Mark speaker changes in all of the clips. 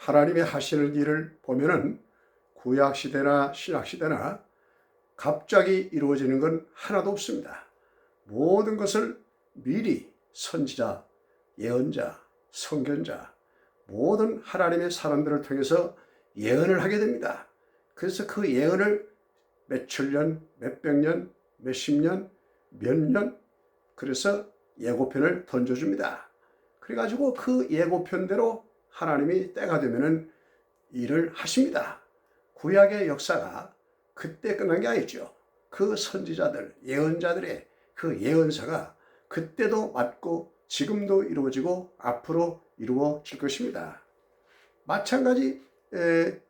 Speaker 1: 하나님의 하시는 일을 보면은 구약시대나 신약시대나 갑자기 이루어지는 건 하나도 없습니다. 모든 것을 미리 선지자, 예언자, 선견자, 모든 하나님의 사람들을 통해서 예언을 하게 됩니다. 그래서 그 예언을 몇천 년, 몇백 년, 몇십 년, 몇 년, 그래서 예고편을 던져줍니다. 그래가지고 그 예고편대로 하나님이 때가 되면은 일을 하십니다. 구약의 역사가 그때 끝난 게 아니죠. 그 선지자들, 예언자들의 그 예언사가 그때도 맞고 지금도 이루어지고 앞으로 이루어질 것입니다. 마찬가지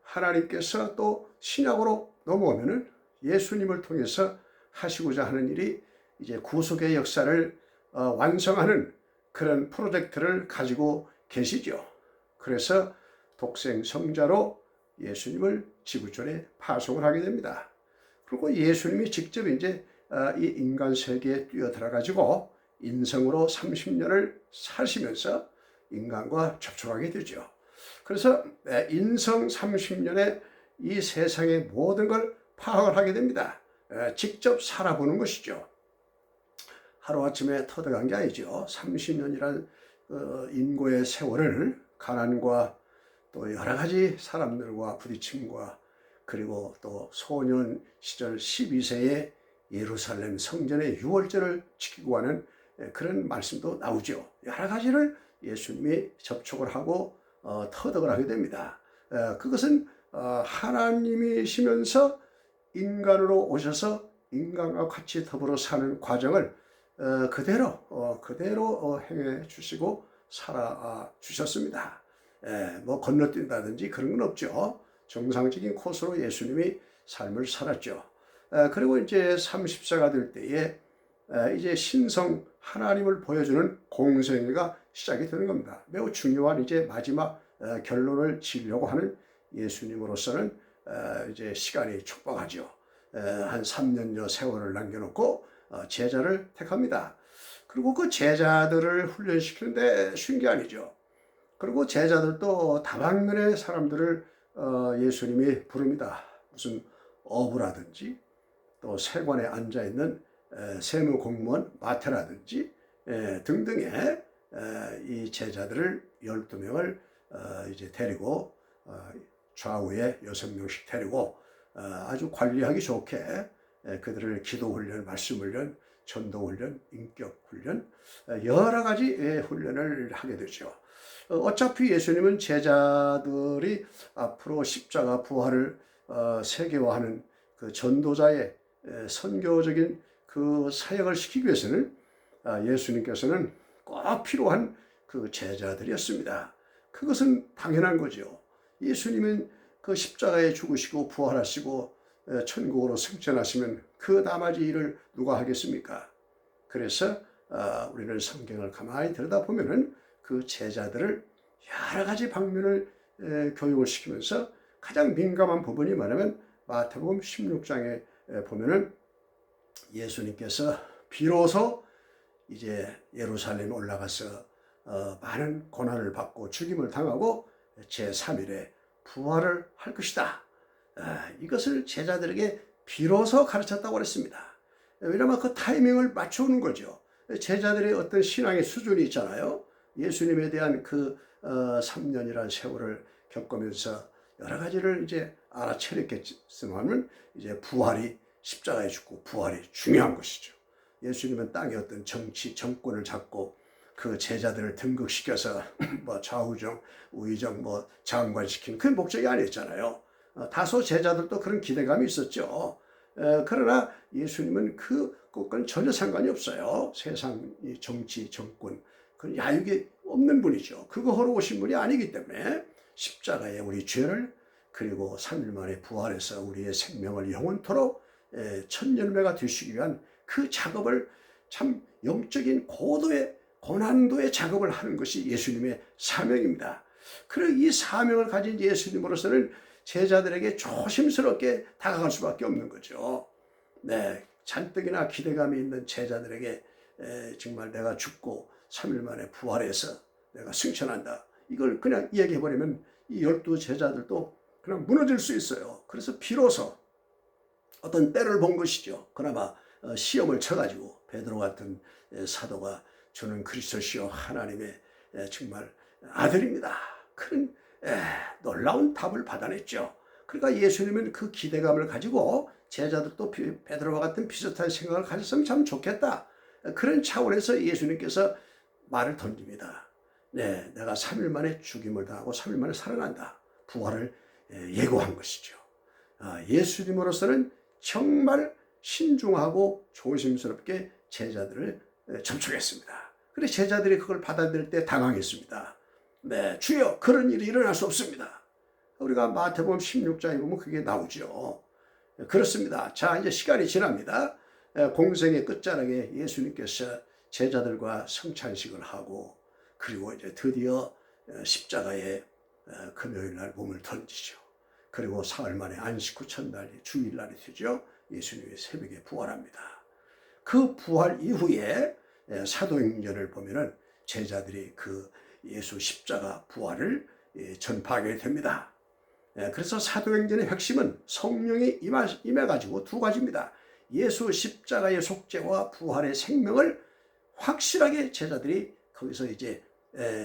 Speaker 1: 하나님께서 또 신약으로 넘어오면은 예수님을 통해서 하시고자 하는 일이 이제 구속의 역사를 완성하는 그런 프로젝트를 가지고 계시죠. 그래서 독생 성자로 예수님을 지구촌에 파송을 하게 됩니다. 그리고 예수님이 직접 이제 이 인간 세계에 뛰어들어가지고 인성으로 30년을 사시면서 인간과 접촉하게 되죠. 그래서 인성 30년에 이 세상의 모든 걸 파악을 하게 됩니다. 직접 살아보는 것이죠. 하루아침에 터득한 게 아니죠. 30년이란 인고의 세월을 가난과 또 여러 가지 사람들과 부딪힘과 그리고 또 소년 시절 12세에 예루살렘 성전의 유월절을 지키고 하는 그런 말씀도 나오죠. 여러 가지를 예수님이 접촉을 하고 터득을 하게 됩니다. 그것은 하나님이시면서 인간으로 오셔서 인간과 같이 더불어 사는 과정을 그대로 행해 주시고 살아 주셨습니다. 뭐 건너뛴다든지 그런 건 없죠. 정상적인 코스로 예수님이 삶을 살았죠. 그리고 이제 30세가 될 때에 이제 신성 하나님을 보여주는 공생애가 시작이 되는 겁니다. 매우 중요한 이제 마지막 결론을 지으려고 하는 예수님으로서는 이제 시간이 촉박하죠. 한 3년여 세월을 남겨놓고 제자를 택합니다. 그리고 그 제자들을 훈련시키는데 쉬운 게 아니죠. 그리고 제자들도 다방면의 사람들을 예수님이 부릅니다. 무슨 어부라든지 또 세관에 앉아있는 세무공무원 마태라든지 등등의 이 제자들을 12명을 이제 데리고 좌우에 6명씩 데리고 아주 관리하기 좋게 그들을 기도훈련, 말씀훈련, 전도훈련, 인격훈련 여러 가지 훈련을 하게 되죠. 어차피 예수님은 제자들이 앞으로 십자가 부활을 세계화하는 그 전도자의 선교적인 그 사역을 시키기 위해서는 예수님께서는 꼭 필요한 그 제자들이었습니다. 그것은 당연한 거죠. 예수님은 그 십자가에 죽으시고 부활하시고 천국으로 승천하시면 그 나머지 일을 누가 하겠습니까? 그래서 우리는 성경을 가만히 들여다보면은 그 제자들을 여러 가지 방면을 교육을 시키면서 가장 민감한 부분이 뭐냐면 마태복음 16장에 보면은 예수님께서 비로소 이제 예루살렘에 올라가서 많은 고난을 받고 죽임을 당하고 제3일에 부활을 할 것이다. 이것을 제자들에게 비로소 가르쳤다고 했습니다. 왜냐하면 그 타이밍을 맞춰오는 거죠. 제자들의 어떤 신앙의 수준이 있잖아요. 예수님에 대한 그 3년이라는 세월을 겪으면서 여러 가지를 이제 알아차렸겠지만 이제 부활이 십자가에 죽고 부활이 중요한 것이죠. 예수님은 땅의 어떤 정치, 정권을 잡고 그 제자들을 등극시켜서 뭐 좌우정, 우의정, 뭐 장관시킨 그 목적이 아니었잖아요. 다소 제자들도 그런 기대감이 있었죠. 그러나 예수님은 그것과는 전혀 상관이 없어요. 세상 정치, 정권, 그 야육이 없는 분이죠. 그거 하러 오신 분이 아니기 때문에 십자가에 우리 죄를 그리고 3일 만에 부활해서 우리의 생명을 영원토록 천년매가 되시기 위한 그 작업을 참 영적인 고도의 고난도의 작업을 하는 것이 예수님의 사명입니다. 그리고 이 사명을 가진 예수님으로서는 제자들에게 조심스럽게 다가갈 수밖에 없는 거죠. 네, 잔뜩이나 기대감이 있는 제자들에게 정말 내가 죽고 3일 만에 부활해서 내가 승천한다. 이걸 그냥 이야기해버리면 이 12 제자들도 그냥 무너질 수 있어요. 그래서 비로소 어떤 때를 본 것이죠. 그나마 시험을 쳐가지고 베드로 같은 사도가 저는 그리스도시요 하나님의 정말 아들입니다. 그런 놀라운 답을 받아냈죠. 그러니까 예수님은 그 기대감을 가지고 제자들도 베드로와 같은 비슷한 생각을 가졌으면 참 좋겠다. 그런 차원에서 예수님께서 말을 던집니다. 네, 내가 3일 만에 죽임을 당하고 3일 만에 살아난다. 부활을 예고한 것이죠. 예수님으로서는 정말 신중하고 조심스럽게 제자들을 접촉했습니다. 그래서 제자들이 그걸 받아들일 때 당황했습니다. 네, 주여, 그런 일이 일어날 수 없습니다. 우리가 마태복음 16장에 보면 그게 나오죠. 그렇습니다. 자, 이제 시간이 지납니다. 공생의 끝자락에 예수님께서 제자들과 성찬식을 하고, 그리고 이제 드디어 십자가에 금요일 날 몸을 던지죠. 그리고 사흘 만에 안식 후 첫날 주일날이 되죠. 예수님이 새벽에 부활합니다. 그 부활 이후에 사도행전을 보면은 제자들이 그 예수 십자가 부활을 전파하게 됩니다. 그래서 사도행전의 핵심은 성령이 임해가지고 두 가지입니다. 예수 십자가의 속죄와 부활의 생명을 확실하게 제자들이 거기서 이제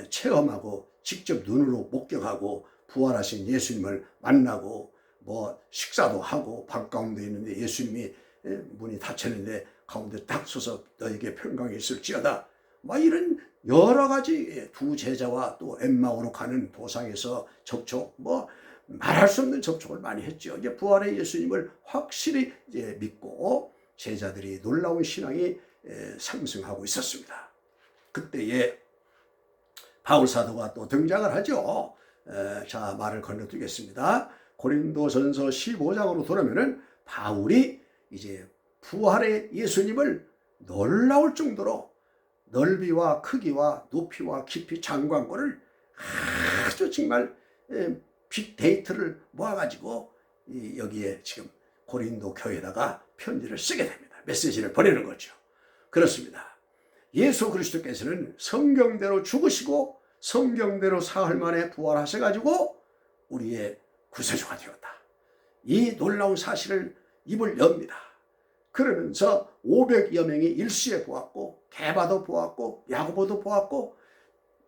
Speaker 1: 체험하고 직접 눈으로 목격하고 부활하신 예수님을 만나고 뭐 식사도 하고 방 가운데 있는데 예수님이 문이 닫혔는데 가운데 딱 서서 너에게 평강이 있을지어다. 막 이런 여러 가지 두 제자와 또 엠마오로 가는 도상에서 접촉, 뭐 말할 수 없는 접촉을 많이 했죠. 이제 부활의 예수님을 확실히 이제 믿고 제자들이 놀라운 신앙이 상승하고 있었습니다. 그때에 바울 사도가 또 등장을 하죠. 자, 말을 건너뛰겠습니다. 고린도전서 15장으로 돌아오면은 바울이 이제 부활의 예수님을 놀라울 정도로 넓이와 크기와 높이와 깊이 장관권을 아주 정말 빅데이터를 모아가지고 여기에 지금 고린도 교회에다가 편지를 쓰게 됩니다. 메시지를 보내는 거죠. 그렇습니다. 예수 그리스도께서는 성경대로 죽으시고 성경대로 사흘 만에 부활하셔가지고 우리의 구세주가 되었다. 이 놀라운 사실을 입을 엽니다. 그러면서 500여 명이 일시에 보았고 게바도 보았고 야고보도 보았고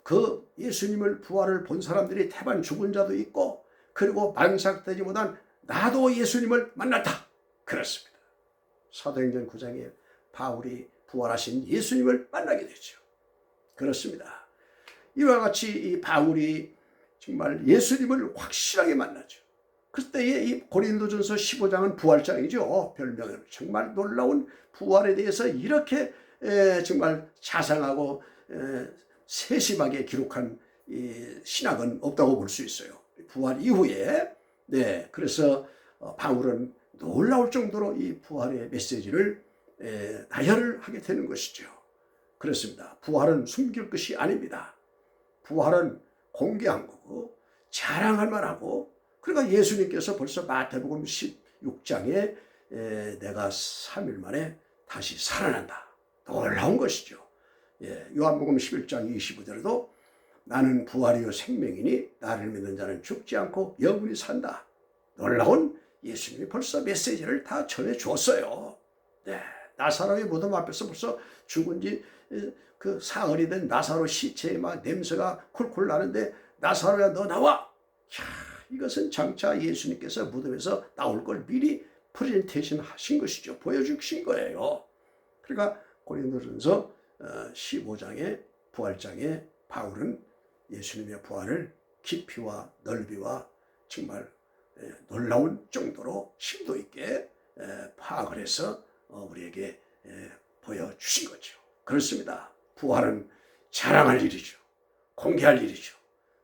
Speaker 1: 그 예수님을 부활을 본 사람들이 태반 죽은 자도 있고 그리고 만삭되지 못한 나도 예수님을 만났다. 그렇습니다. 사도행전 9장에 바울이 부활하신 예수님을 만나게 되죠. 그렇습니다. 이와 같이 이 바울이 정말 예수님을 확실하게 만나죠. 그때의 이 고린도전서 15장은 부활장이죠. 별명은 정말 놀라운 부활에 대해서 이렇게 정말 자상하고 세심하게 기록한 신학은 없다고 볼 수 있어요. 부활 이후에 그래서 바울은 놀라울 정도로 이 부활의 메시지를 나열을 하게 되는 것이죠. 그렇습니다. 부활은 숨길 것이 아닙니다. 부활은 공개한 거고 자랑할 만하고 그러니까 예수님께서 벌써 마태복음 16장에 내가 3일 만에 다시 살아난다. 놀라운 것이죠. 요한복음 11장 25절에도 나는 부활이요 생명이니 나를 믿는 자는 죽지 않고 영원히 산다. 놀라운 예수님이 벌써 메시지를 다 전해주었어요. 나사로의 무덤 앞에서 벌써 죽은 지 그 사흘이 된 나사로 시체에 막 냄새가 콜콜 나는데 나사로야 너 나와. 이것은 장차 예수님께서 무덤에서 나올 걸 미리 프레젠테이션 하신 것이죠. 보여주신 거예요. 그러니까 고린도전서 15장의 부활장에 바울은 예수님의 부활을 깊이와 넓이와 정말 놀라운 정도로 심도 있게 파악을 해서 우리에게 보여주신 거죠. 그렇습니다. 부활은 자랑할 일이죠. 공개할 일이죠.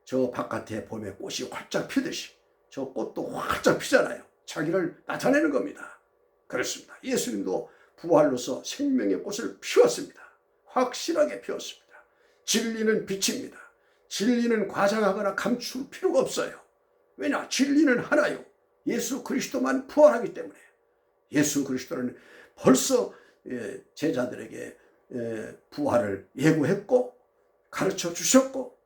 Speaker 1: 저 바깥에 봄에 꽃이 활짝 피듯이 저 꽃도 활짝 피잖아요. 자기를 나타내는 겁니다. 그렇습니다. 예수님도 부활로서 생명의 꽃을 피웠습니다. 확실하게 피웠습니다. 진리는 빛입니다. 진리는 과장하거나 감출 필요가 없어요. 왜냐? 진리는 하나요. 예수 그리스도만 부활하기 때문에. 예수 그리스도는 벌써 제자들에게 부활을 예고했고 가르쳐 주셨고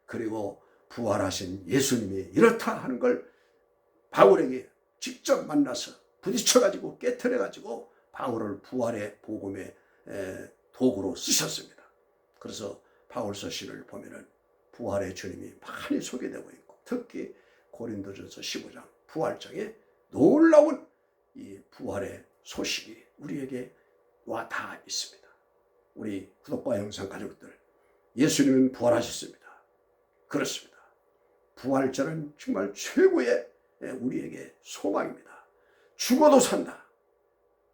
Speaker 1: 그리고 부활하신 예수님이 이렇다 하는 걸 바울에게 직접 만나서 부딪혀가지고 깨트려가지고 바울을 부활의 복음의 도구로 쓰셨습니다. 그래서 바울서 시를 보면은 부활의 주님이 많이 소개되고 있고, 특히 고린도전서 15장 부활장에 놀라운 이 부활의 소식이 우리에게 와 다 있습니다. 우리 구독과 영상 가족들, 예수님은 부활하셨습니다. 그렇습니다. 부활절은 정말 최고의 우리에게 소망입니다. 죽어도 산다.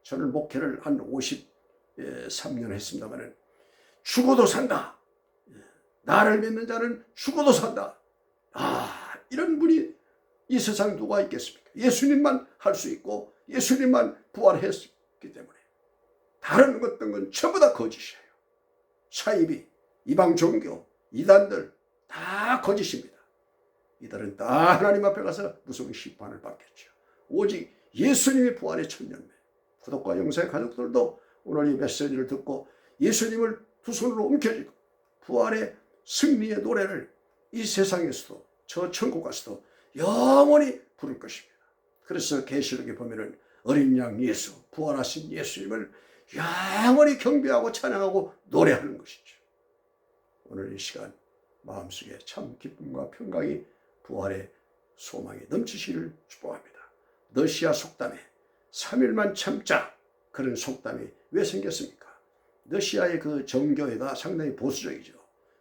Speaker 1: 저는 목회를 한 53년 했습니다만 죽어도 산다. 나를 믿는 자는 죽어도 산다. 이런 분이 이 세상 누가 있겠습니까? 예수님만 할 수 있고 예수님만 부활했기 때문에 다른 어떤 건 전부 다 거짓이에요. 사이비, 이방 종교, 이단들 다 거짓입니다. 이들은 다 하나님 앞에 가서 무서운 심판을 받겠죠. 오직 예수님의 부활의 천년매. 구독과 영상의 가족들도 오늘 이 메시지를 듣고 예수님을 두 손으로 움켜쥐고 부활의 승리의 노래를 이 세상에서도 저 천국 가서도 영원히 부를 것입니다. 그래서 계시록에 보면은 어린 양 예수, 부활하신 예수님을 영원히 경배하고 찬양하고 노래하는 것이죠. 오늘 이 시간 마음속에 참 기쁨과 평강이 부활의 소망이 넘치시기를 축복합니다. 너시아 속담에 3일만 참자, 그런 속담이 왜 생겼습니까? 너시아의 그 정교회가 상당히 보수적이죠.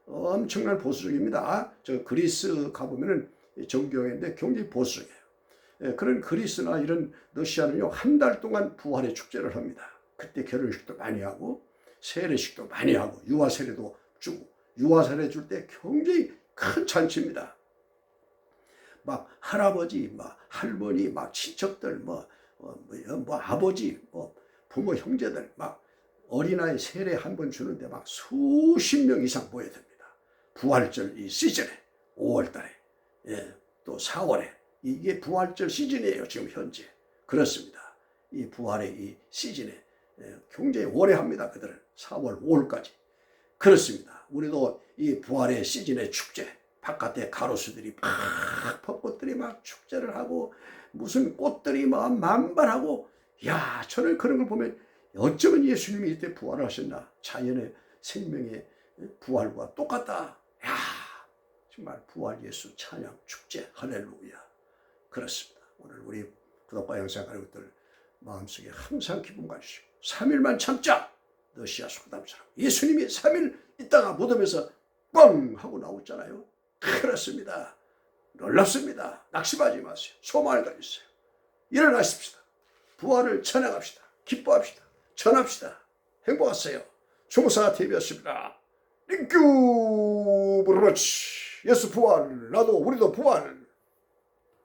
Speaker 1: 엄청난 보수적입니다. 저 그리스 가보면은 정교회인데 굉장히 보수적이에요. 그런 그리스나 이런 러시아는요, 한 달 동안 부활의 축제를 합니다. 그때 결혼식도 많이 하고 세례식도 많이 하고 유아 세례도 주고, 유아 세례 줄 때 굉장히 큰 잔치입니다. 막 할아버지, 막 할머니, 막 친척들, 뭐 아버지, 부모 형제들, 막 어린아이 세례 한 번 주는데 막 수십 명 이상 모여야 됩니다. 부활절 이 시즌에 5월달에, 또 4월에 이게 부활절 시즌이에요. 지금 현재 그렇습니다. 이 부활의 이 시즌에 굉장히 오래 합니다. 그들은 4월, 5월까지 그렇습니다. 우리도 이 부활의 시즌의 축제, 바깥에 가로수들이 막 벚꽃들이 막 축제를 하고 무슨 꽃들이 막 만발하고, 저는 그런 걸 보면 어쩌면 예수님이 이때 부활을 하셨나, 자연의 생명의 부활과 똑같다. 정말 부활 예수 찬양 축제 할렐루야. 그렇습니다. 오늘 우리 구독과 영상 가족들 마음속에 항상 기쁨 가지시고 3일만 참자. 러시아 속담처럼 예수님이 3일 있다가 무덤에서 뻥 하고 나왔잖아요. 그렇습니다. 놀랍습니다. 낙심하지 마세요. 소망을 가지세요. 일어나십시다. 부활을 찬양합시다. 기뻐합시다. 전합시다. 행복하세요. 종사TV였습니다. 땡큐 브로치. 예수 부활, 나도 우리도 부활.